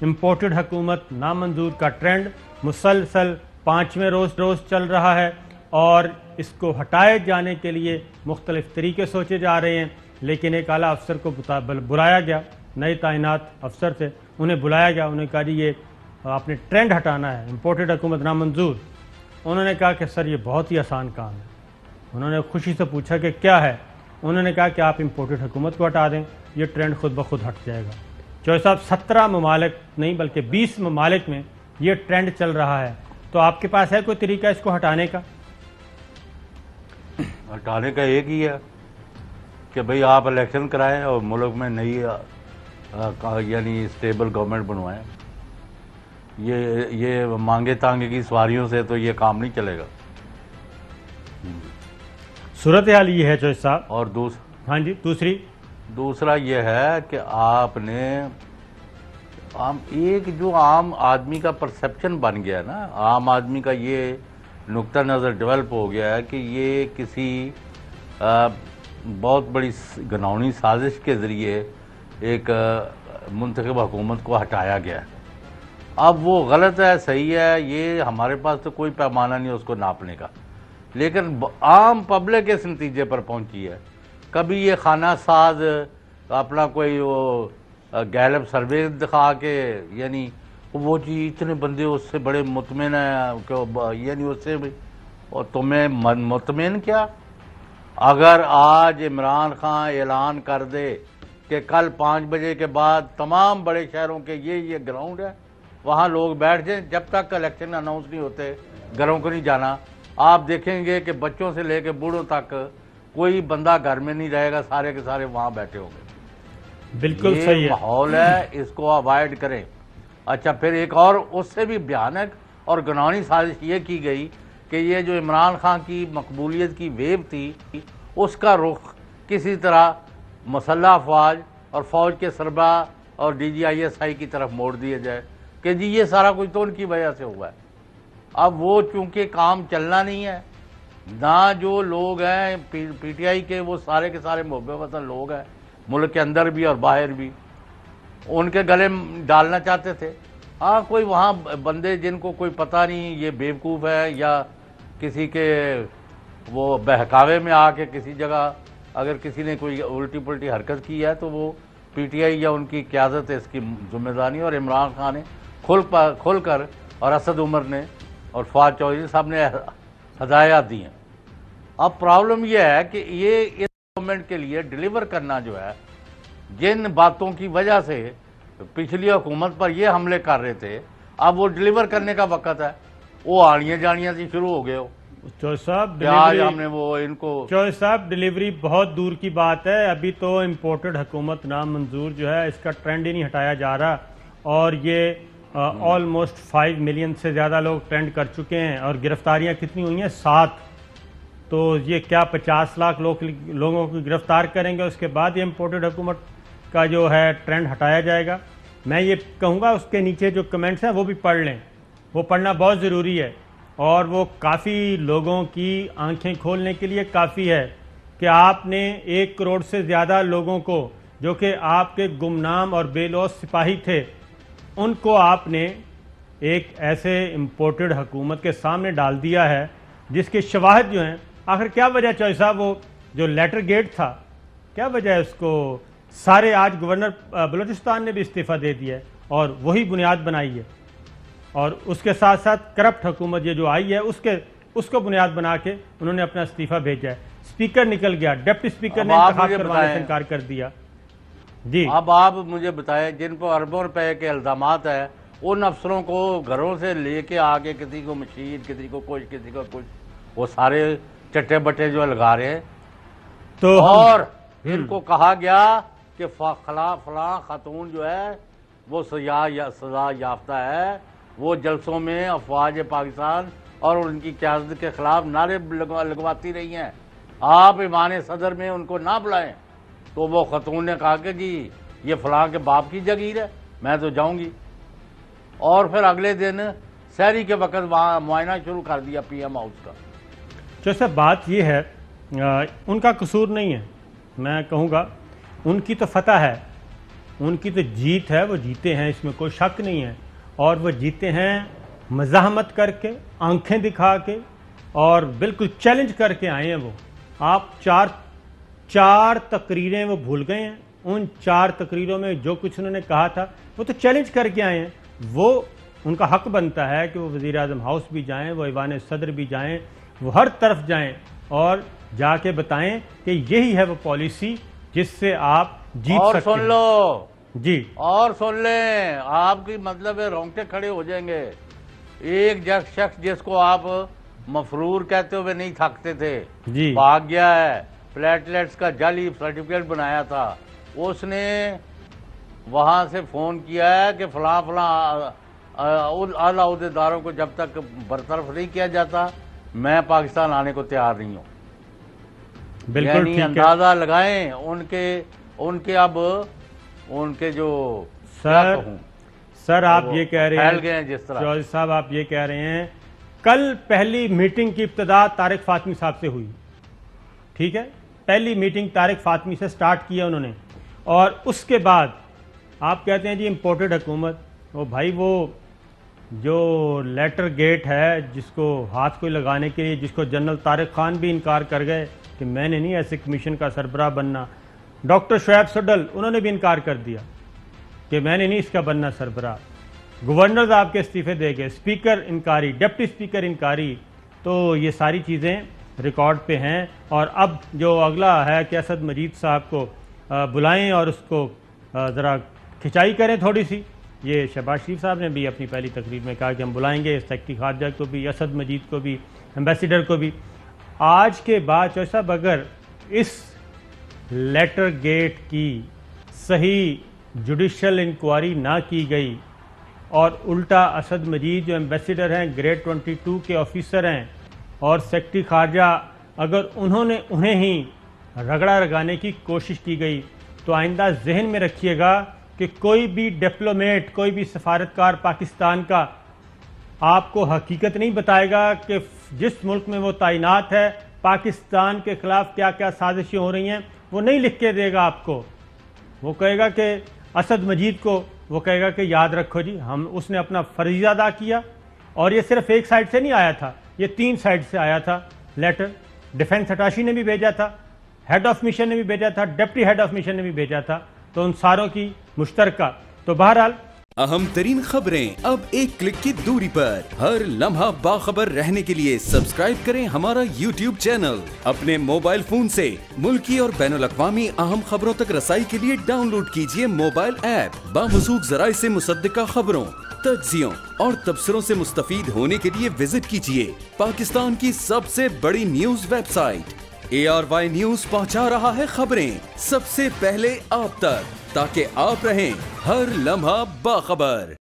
Imported हुकूमत नामंजूर का ट्रेंड मुसलसल 5वें रोज़ चल रहा है और इसको हटाए जाने के लिए मुख्तलिफ तरीके सोचे जा रहे हैं। लेकिन एक आला अफसर को बुलाया गया, नए तैनात अफसर थे, उन्हें बुलाया गया, उन्हें कहा जी ये आपने ट्रेंड हटाना है, इम्पोर्टेड हुकूमत नामंजूर। उन्होंने कहा कि सर ये बहुत ही आसान काम है। उन्होंने खुशी से पूछा कि क्या है। उन्होंने कहा कि आप इम्पोर्टेड हुकूमत को हटा दें, ये ट्रेंड खुद ब खुद हट जाएगा। चौधरी साहब 17 ममालिक नहीं बल्कि 20 ममालिक में ये ट्रेंड चल रहा है, तो आपके पास है कोई तरीका इसको हटाने का? हटाने का एक ही है कि भाई आप इलेक्शन कराएं और मुल्क में नई यानी स्टेबल गवर्नमेंट बनवाएं। ये मांगे तांगे की सवारियों से तो ये काम नहीं चलेगा। सूरत हाल ये है चौधरी साहब। और हाँ जी, दूसरा ये है कि आपने एक जो आम आदमी का परसेप्शन बन गया ना, आम आदमी का ये नुक्ता नज़र डेवलप हो गया है कि ये किसी बहुत बड़ी घिनौनी साजिश के ज़रिए एक मुंतखब हुकूमत को हटाया गया है। अब वो गलत है सही है, ये हमारे पास तो कोई पैमाना नहीं है उसको नापने का, लेकिन आम पब्लिक इस नतीजे पर पहुंची है। कभी ये खाना साज अपना कोई वो गैलप सर्वे दिखा के यानी वो जी इतने बंदे उससे बड़े मुतमिन हैं यानी उससे भी, और तुम्हें मुतमिन क्या? अगर आज इमरान खान ऐलान कर दे कि कल 5 बजे के बाद तमाम बड़े शहरों के ये ग्राउंड है, वहाँ लोग बैठ जाएं, जब तक इलेक्शन अनाउंस नहीं होते घरों को नहीं जाना, आप देखेंगे कि बच्चों से लेकर बूढ़ों तक कोई बंदा घर में नहीं रहेगा, सारे के सारे वहाँ बैठे होंगे। बिल्कुल सही माहौल है, इसको अवॉइड करें। अच्छा, फिर एक और उससे भी भयानक और घिनौनी साजिश ये की गई कि ये जो इमरान खान की मकबूलियत की वेव थी उसका रुख किसी तरह मसल्ह अफवाज और फौज के सरबराह और DGISI की तरफ मोड़ दिया जाए कि जी ये सारा कुछ तो उनकी वजह से हुआ है। अब वो चूंकि काम चलना नहीं है ना, जो लोग हैं PTI के वो सारे के सारे मोहब्बत वतन लोग हैं, मुल्क के अंदर भी और बाहर भी, उनके गले डालना चाहते थे। हाँ, कोई वहाँ बंदे जिनको कोई पता नहीं ये बेवकूफ़ है या किसी के वो बहकावे में आके किसी जगह अगर किसी ने कोई उल्टी पुल्टी हरकत की है तो वो PTI या उनकी क़यादत है इसकी जिम्मेदारी, और इमरान खान ने खुल कर और असद उमर ने और फवाद चौधरी साहब ने हदायत दी हैं। अब प्रॉब्लम यह है कि ये इस गवर्नमेंट के लिए डिलीवर करना जो है, जिन बातों की वजह से पिछली हुकूमत पर ये हमले कर रहे थे, अब वो डिलीवर करने का वक्त है। वो आनियाँ जानियाँ से शुरू हो गए हो। चौधरी साहब हमने वो इनको चौधरी साहब डिलीवरी बहुत दूर की बात है, अभी तो इम्पोर्टेड हुकूमत नामंजूर जो है इसका ट्रेंड ही नहीं हटाया जा रहा, और ये ऑलमोस्ट 5 मिलियन से ज़्यादा लोग ट्रेंड कर चुके हैं और गिरफ्तारियां कितनी हुई हैं? 7। तो ये क्या 50 लाख लोगों को गिरफ्तार करेंगे, उसके बाद ये इम्पोर्टेड हुकूमत का जो है ट्रेंड हटाया जाएगा? मैं ये कहूँगा उसके नीचे जो कमेंट्स हैं वो भी पढ़ लें, वो पढ़ना बहुत ज़रूरी है, और वो काफ़ी लोगों की आंखें खोलने के लिए काफ़ी है कि आपने 1 करोड़ से ज़्यादा लोगों को जो कि आपके गुमनाम और बेलौस सिपाही थे, उनको आपने एक ऐसे इम्पोर्टेड हुकूमत के सामने डाल दिया है जिसके शवाहिद जो हैं। आखिर क्या वजह चौधरी साहब, वो जो लेटर गेट था क्या वजह है उसको? सारे आज गवर्नर बलूचिस्तान ने भी इस्तीफ़ा दे दिया है और वही बुनियाद बनाई है, और उसके साथ साथ करप्ट हुकूमत ये जो आई है उसको बुनियाद बना के उन्होंने अपना इस्तीफ़ा भेजा है। स्पीकर निकल गया, डिप्टी स्पीकर ने इंतखाब करवाने से इनकार कर दिया। जी, अब आप मुझे बताएं, जिन पर अरबों रुपए के इल्जामात है, उन अफसरों को घरों से लेके आके किसी को मशीन, किसी को कुछ, किसी को कुछ, वो सारे चट्टे बट्टे जो लगा रहे हैं। तो और इनको कहा गया कि फलां खातून जो है वो सजा याफ्ता है, वो जलसों में अफवाज पाकिस्तान और उनकी क़यादत के खिलाफ नारे लगवाती रही हैं, आप ईमान सदर में उनको ना बुलाएं। तो वो खतून ने कहा कि जी ये फलां के बाप की जगीर है, मैं तो जाऊंगी। और फिर अगले दिन सहरी के वक्त वहाँ मुआयना शुरू कर दिया PM हाउस का। जैसे बात ये है, उनका कसूर नहीं है, मैं कहूँगा उनकी तो फतह है, उनकी तो जीत है, वो जीते हैं, इसमें कोई शक नहीं है। और वो जीते हैं मज़ाहमत करके, आंखें दिखा के, और बिल्कुल चैलेंज करके आए हैं वो। आप चार तकरीरें वो भूल गए हैं। उन 4 तकरीरों में जो कुछ उन्होंने कहा था वो तो चैलेंज करके आए हैं। वो उनका हक बनता है कि वो वज़ीर आज़म हाउस भी जाएं, वो ईवान सदर भी जाएं, वो हर तरफ जाएं और जाके बताएं कि यही है वो पॉलिसी जिससे आप जीत और सकते सुन हैं। लो जी, और सुन लें, आपकी मतलब है रोंगटे खड़े हो जाएंगे। एक शख्स जिसको आप मफरूर कहते हुए नहीं थकते थे, जी, भाग गया है, प्लेटलेट्स का जाली सर्टिफिकेट बनाया था, उसने वहां से फोन किया है कि फलां फलां आला अहदेदारों को जब तक बरतरफ नहीं किया जाता मैं पाकिस्तान आने को तैयार नहीं हूं। बिल्कुल यानी ठीक है अंदाजा लगाएं उनके अब उनके जो सर आप ये कह रहे हैं, फैल गए हैं जिस तरह। चौधरी साहब आप ये कह रहे हैं कल पहली मीटिंग की इब्तिदा तारिक फातमी साहब से हुई, ठीक है, पहली मीटिंग तारिक फातमी से स्टार्ट किया उन्होंने, और उसके बाद आप कहते हैं जी इम्पोर्टेड हुकूमत। वो भाई वो जो लेटर गेट है जिसको हाथ को लगाने के लिए, जिसको जनरल तारिक खान भी इनकार कर गए कि मैंने नहीं ऐसे कमीशन का सरबराह बनना, डॉक्टर शुएब सडल उन्होंने भी इनकार कर दिया कि मैंने नहीं इसका बनना सरबराह, गवर्नर आपके इस्तीफे दे गए, स्पीकर इनकारी, डिप्टी स्पीकर इनकारी। तो ये सारी चीज़ें रिकॉर्ड पे हैं। और अब जो अगला है कि असद मजीद साहब को बुलाएं और उसको ज़रा खिंचाई करें थोड़ी सी। ये शहबाज शरीफ साहब ने भी अपनी पहली तकरीर में कहा कि हम बुलाएंगे सेक्रेटरी खारजा को भी, असद मजीद को भी, एम्बेसडर को भी। आज के बाद चौधरी साहब अगर इस लेटर गेट की सही जुडिशल इंक्वायरी ना की गई और उल्टा असद मजीद जो एम्बेसडर हैं, ग्रेड 22 के ऑफिसर हैं, और सेक्रेटरी खारजा अगर उन्हें ही रगड़ा लगाने की कोशिश की गई, तो आइंदा जहन में रखिएगा कि कोई भी डिप्लोमेट, कोई भी सफारतकार पाकिस्तान का आपको हकीकत नहीं बताएगा कि जिस मुल्क में वो तैनात है पाकिस्तान के खिलाफ क्या क्या साजिशें हो रही हैं, वो नहीं लिख के देगा आपको। वो कहेगा कि असद मजीद को वो कहेगा कि याद रखो जी उसने अपना फर्ज अदा किया। और ये सिर्फ एक साइड से नहीं आया था, ये 3 साइड से आया था लेटर। डिफेंस अटाशी ने भी भेजा था, हेड ऑफ मिशन ने भी भेजा था, डिप्टी हेड ऑफ मिशन ने भी भेजा था, तो उन सारों की मुश्तरका। तो बहरहाल अहम तरीन खबरें अब एक क्लिक की दूरी पर, हर लम्हा बाखबर रहने के लिए सब्सक्राइब करें हमारा YouTube चैनल। अपने मोबाइल फोन से मुल्की और बैनुल अक़वामी अहम खबरों तक रसाई के लिए डाउनलोड कीजिए मोबाइल ऐप। बामसूख ज़राए से मुसद्दिका खबरों, तज्ज़ियों और तबसरों से मुस्तफीद होने के लिए विजिट कीजिए पाकिस्तान की सबसे बड़ी न्यूज वेबसाइट। ARY न्यूज पहुंचा रहा है खबरें सबसे पहले आप तक, ताकि आप रहें हर लम्हा बाखबर।